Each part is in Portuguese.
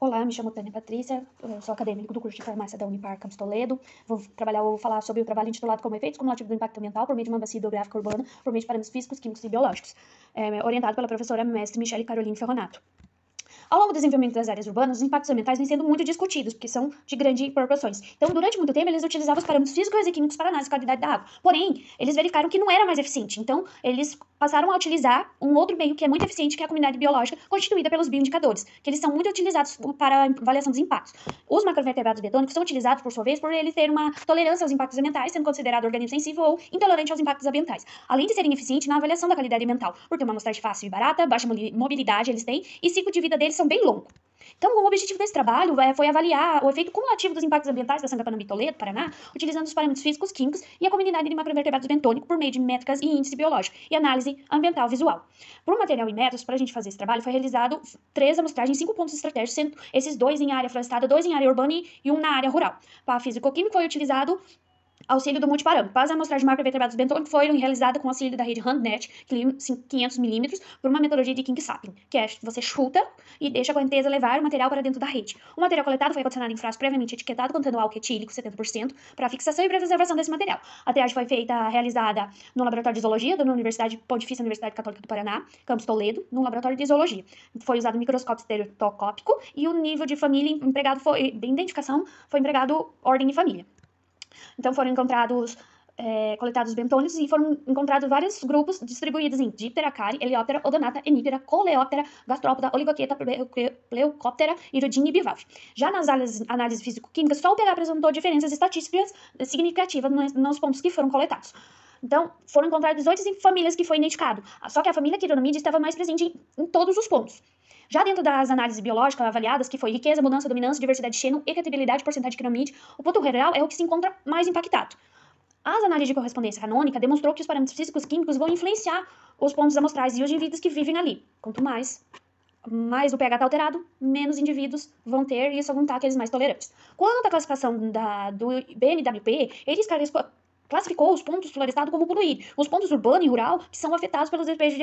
Olá, me chamo Tânia Patrícia, eu sou acadêmico do curso de farmácia da Unipar Campus Toledo. Vou falar sobre o trabalho intitulado como Efeitos Cumulativos do Impacto Ambiental por meio de uma bacia hidrográfica urbana por meio de parâmetros físicos, químicos e biológicos, orientado pela professora mestre Michele Caroline Ferronato. Ao longo do desenvolvimento das áreas urbanas, os impactos ambientais vêm sendo muito discutidos, porque são de grandes proporções. Então, durante muito tempo, eles utilizavam os parâmetros físicos e químicos para análise da qualidade da água. Porém, eles verificaram que não era mais eficiente. Então, eles passaram a utilizar um outro meio que é muito eficiente, que é a comunidade biológica, constituída pelos bioindicadores, que eles são muito utilizados para a avaliação dos impactos. Os macrovertebrados betônicos são utilizados, por sua vez, por eles terem uma tolerância aos impactos ambientais, sendo considerado organismo sensível ou intolerante aos impactos ambientais. Além de serem eficientes na avaliação da qualidade ambiental, por ter uma amostragem fácil e barata, baixa mobilidade eles têm, e ciclo de vida deles são bem longos. Então, o objetivo desse trabalho foi avaliar o efeito cumulativo dos impactos ambientais da Santa Panambi Toledo, Paraná, utilizando os parâmetros físicos, químicos e a comunidade de macrovertebrados bentônicos por meio de métricas e índice biológico e análise ambiental visual. Por material e métodos, para a gente fazer esse trabalho, foi realizado 3 amostragens em 5 pontos estratégicos, sendo esses 2 em área florestada, 2 em área urbana e 1 na área rural. Para a físico-química foi utilizado auxílio do multiparâmetro. Para as amostragens de macrovertebrados bentônicos foram realizadas com auxílio da rede HandNet, 500 milímetros, por uma metodologia de King Sapling, que é você chuta e deixa a correnteza levar o material para dentro da rede. O material coletado foi condicionado em frasco previamente etiquetado, contendo álcool etílico 70%, para fixação e preservação desse material. A triagem foi realizada no Laboratório de Zoologia da Pontifícia Universidade Católica do Paraná, Campus Toledo, no Laboratório de Zoologia. Foi usado microscópio estereoscópico e o nível de família empregado de identificação foi empregado ordem e família. Então foram coletados bentônicos e foram encontrados vários grupos distribuídos em Diptera, Cari, Helióptera, Odonata, Hemíptera, Coleóptera, Gastrópoda, Oligoqueta, Pleucóptera, Iridina e Bivalve. Já nas análises físico-químicas, só o pH apresentou diferenças estatísticas significativas nos pontos que foram coletados. Então, foram encontradas 18 famílias que foi identificado, só que a família quironomídea estava mais presente em todos os pontos. Já dentro das análises biológicas avaliadas, que foi riqueza, abundância, dominância, diversidade de xeno, ecretibilidade, porcentagem de quironomídeo, o ponto real é o que se encontra mais impactado. As análises de correspondência canônica demonstrou que os parâmetros físicos químicos vão influenciar os pontos amostrais e os indivíduos que vivem ali. Quanto mais o pH está alterado, menos indivíduos vão ter, e isso vão estar aqueles mais tolerantes. Quanto à classificação do BNWP, eles classificou os pontos florestados como poluídos. Os pontos urbano e rural que são afetados pelos despejos de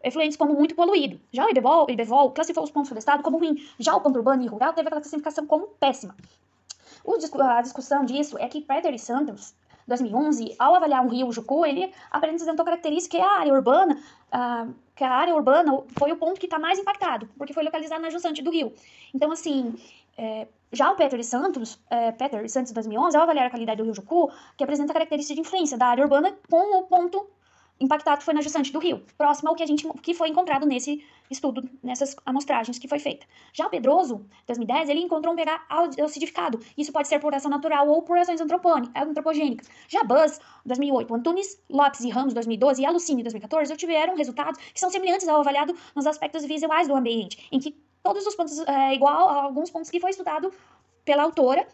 efluentes como muito poluído. Já o IBVol classificou os pontos florestados como ruim. Já o ponto urbano e rural teve a classificação como péssima. A discussão disso é que Peter e Santos, 2011, ao avaliar um rio Jucu, ele apresentou características que a área urbana foi o ponto que está mais impactado, porque foi localizado na jusante do rio. Então, assim, já o Peter e Santos, 2011, ao avaliar a qualidade do rio Jucu, que apresenta características de influência da área urbana com o ponto impactado que foi na jusante do rio, próximo ao que foi encontrado nesse estudo, nessas amostragens que foi feita. Já o Pedroso, 2010, ele encontrou um pH acidificado. Isso pode ser por ação natural ou por ações antropogênicas. Já Buzz, 2008, Antunes, Lopes e Ramos, 2012 e Alucine, 2014, obtiveram resultados que são semelhantes ao avaliado nos aspectos visuais do ambiente, em que todos os pontos igual a alguns pontos que foi estudado pela autora.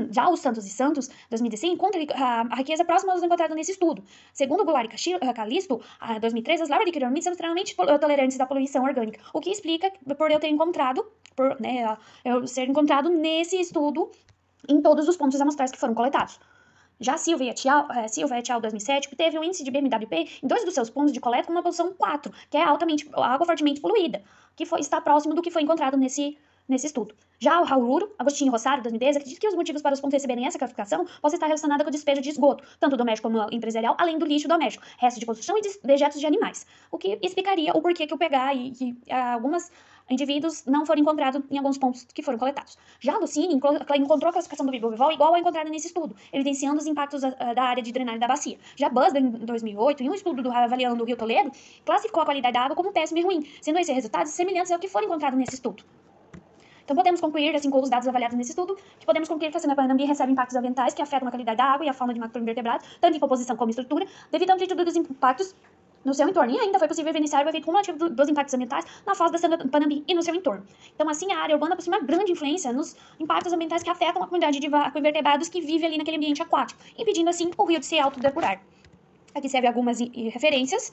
Já os Santos e Santos, 2016, encontra a riqueza próxima aos encontrados nesse estudo. Segundo Goulart e Calisto, 2003, as larvas de quironomídeos são extremamente tolerantes à poluição orgânica, o que explica por eu ser encontrado nesse estudo em todos os pontos amostrais que foram coletados. Já Silva et al. 2007 teve um índice de BMWP em 2 dos seus pontos de coleta com uma posição 4, que é água fortemente poluída, que está próximo do que foi encontrado nesse estudo. Já o Raul Agostinho Rosário, 2010, acredita que os motivos para os pontos receberem essa classificação possam estar relacionados com o despejo de esgoto, tanto doméstico como empresarial, além do lixo doméstico, restos de construção e dejetos de animais, o que explicaria o porquê que o pH e alguns indivíduos não foram encontrados em alguns pontos que foram coletados. Já a Lucine encontrou a classificação do Bibovol igual à encontrada nesse estudo, evidenciando os impactos da área de drenagem da bacia. Já Buzz, em 2008, em um estudo avaliando o Rio Toledo, classificou a qualidade da água como péssima e ruim, sendo esses resultados semelhantes ao que foram encontrados nesse estudo. Então, podemos concluir, assim, com os dados avaliados nesse estudo, que podemos concluir que a Santa Panambi recebe impactos ambientais que afetam a qualidade da água e a fauna de macroinvertebrados, tanto em composição como em estrutura, devido à amplitude dos impactos no seu entorno. E ainda foi possível evidenciar o efeito cumulativo dos impactos ambientais na foz da Santa Panambi e no seu entorno. Então, assim, a área urbana possui uma grande influência nos impactos ambientais que afetam a comunidade de macroinvertebrados que vive ali naquele ambiente aquático, impedindo, assim, o rio de se autodepurar. Aqui serve algumas referências.